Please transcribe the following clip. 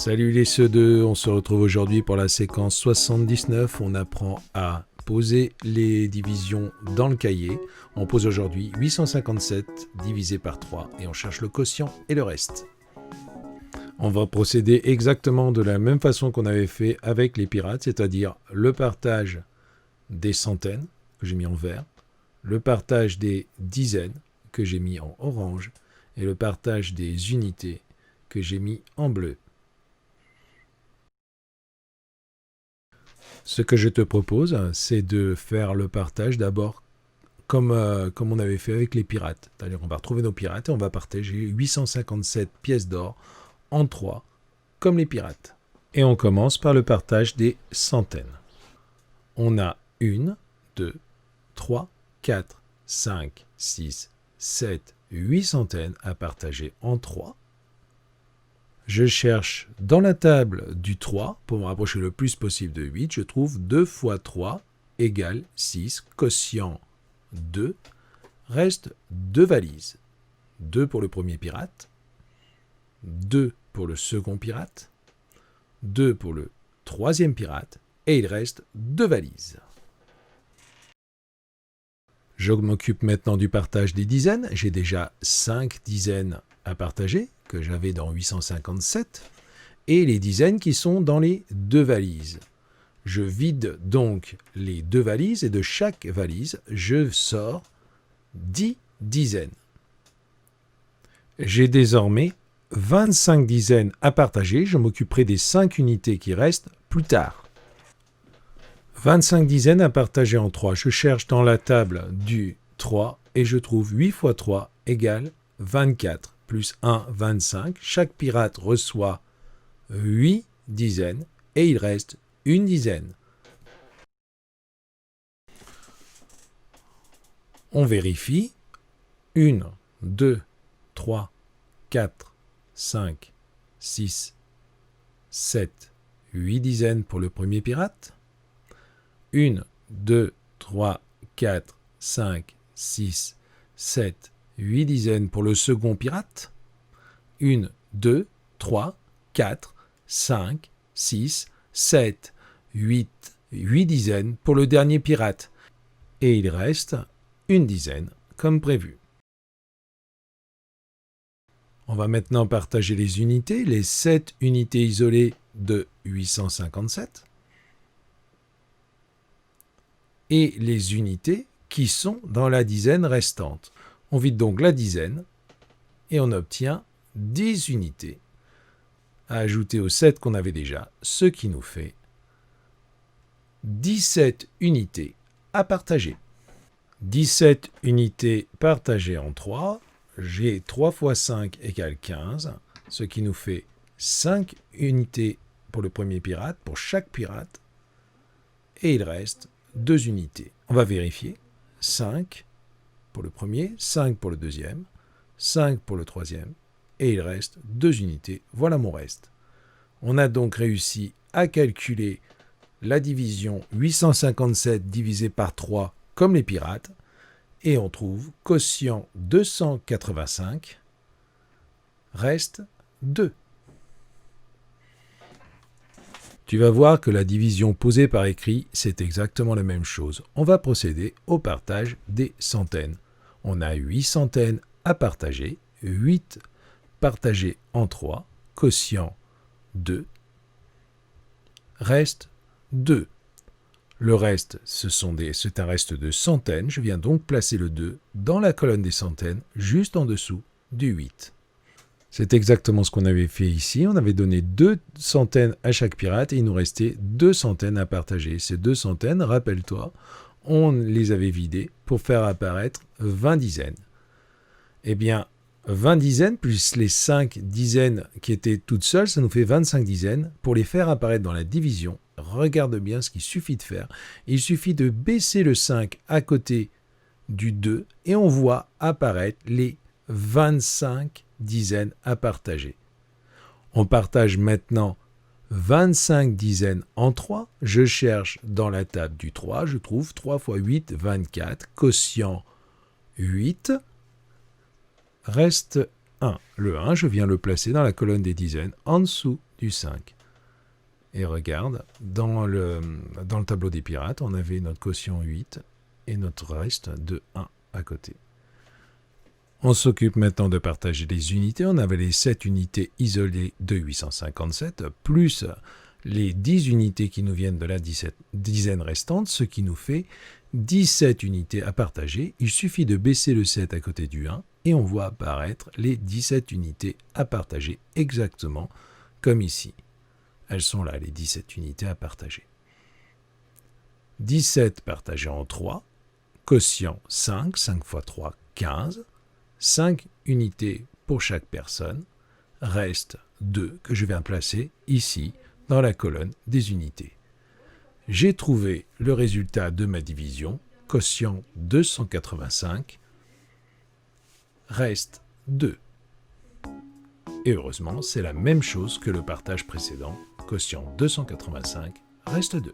Salut les ceux-deux, on se retrouve aujourd'hui pour la séquence 79. On apprend à poser les divisions dans le cahier. On pose aujourd'hui 857 divisé par 3 et on cherche le quotient et le reste. On va procéder exactement de la même façon qu'on avait fait avec les pirates, c'est-à-dire le partage des centaines que j'ai mis en vert, le partage des dizaines que j'ai mis en orange et le partage des unités que j'ai mis en bleu. Ce que je te propose, c'est de faire le partage d'abord comme on avait fait avec les pirates. C'est-à-dire qu'on va retrouver nos pirates et on va partager 857 pièces d'or en 3, comme les pirates. Et on commence par le partage des centaines. On a 1, 2, 3, 4, 5, 6, 7, 8 centaines à partager en 3. Je cherche dans la table du 3, pour me rapprocher le plus possible de 8, je trouve 2 fois 3 égale 6, quotient 2, reste 2 valises. 2 pour le premier pirate, 2 pour le second pirate, 2 pour le troisième pirate, et il reste 2 valises. Je m'occupe maintenant du partage des dizaines. J'ai déjà 5 dizaines à partager, que j'avais dans 857, et les dizaines qui sont dans les 2 valises. Je vide donc les 2 valises, et de chaque valise, je sors 10 dizaines. J'ai désormais 25 dizaines à partager. Je m'occuperai des 5 unités qui restent plus tard. 25 dizaines à partager en 3. Je cherche dans la table du 3 et je trouve 8 fois 3 égale 24 plus 1, 25. Chaque pirate reçoit 8 dizaines et il reste une dizaine. On vérifie. 1, 2, 3, 4, 5, 6, 7, 8 dizaines pour le premier pirate. 1, 2, 3, 4, 5, 6, 7, 8 dizaines pour le second pirate. 1, 2, 3, 4, 5, 6, 7, 8 dizaines pour le dernier pirate. Et il reste une dizaine comme prévu. On va maintenant partager les unités, les 7 unités isolées de 857. Et les unités qui sont dans la dizaine restante. On vide donc la dizaine et on obtient 10 unités à ajouter aux 7 qu'on avait déjà, ce qui nous fait 17 unités à partager. 17 unités partagées en 3, j'ai 3 fois 5 égale 15, ce qui nous fait 5 unités pour le premier pirate, pour chaque pirate, et il reste 2 unités. On va vérifier. 5 pour le premier, 5 pour le deuxième, 5 pour le troisième, et il reste 2 unités. Voilà mon reste. On a donc réussi à calculer la division 857 divisé par 3 comme les pirates, et on trouve quotient 285, reste 2. Tu vas voir que la division posée par écrit, c'est exactement la même chose. On va procéder au partage des centaines. On a 8 centaines à partager, 8 partagés en 3, quotient 2, reste 2. Le reste, c'est un reste de centaines. Je viens donc placer le 2 dans la colonne des centaines, juste en dessous du 8. C'est exactement ce qu'on avait fait ici. On avait donné 2 centaines à chaque pirate et il nous restait 2 centaines à partager. Ces 2 centaines, rappelle-toi, on les avait vidées pour faire apparaître 20 dizaines. Eh bien, 20 dizaines plus les 5 dizaines qui étaient toutes seules, ça nous fait 25 dizaines. Pour les faire apparaître dans la division, regarde bien ce qu'il suffit de faire. Il suffit de baisser le 5 à côté du 2 et on voit apparaître les 25 dizaines à partager. On partage maintenant 25 dizaines en 3. Je cherche dans la table du 3. Je trouve 3 fois 8, 24. Quotient 8. Reste 1. Le 1, je viens le placer dans la colonne des dizaines, en dessous du 5. Et regarde, dans le tableau des pirates, on avait notre quotient 8 et notre reste de 1 à côté. On s'occupe maintenant de partager les unités. On avait les 7 unités isolées de 857, plus les 10 unités qui nous viennent de la dizaine restante, ce qui nous fait 17 unités à partager. Il suffit de baisser le 7 à côté du 1 et on voit apparaître les 17 unités à partager exactement comme ici. Elles sont là, les 17 unités à partager. 17 partagé en 3, quotient 5, 5 fois 3, 15. 5 unités pour chaque personne, reste 2 que je viens placer ici dans la colonne des unités. J'ai trouvé le résultat de ma division, quotient 285, reste 2. Et heureusement, c'est la même chose que le partage précédent, quotient 285, reste 2.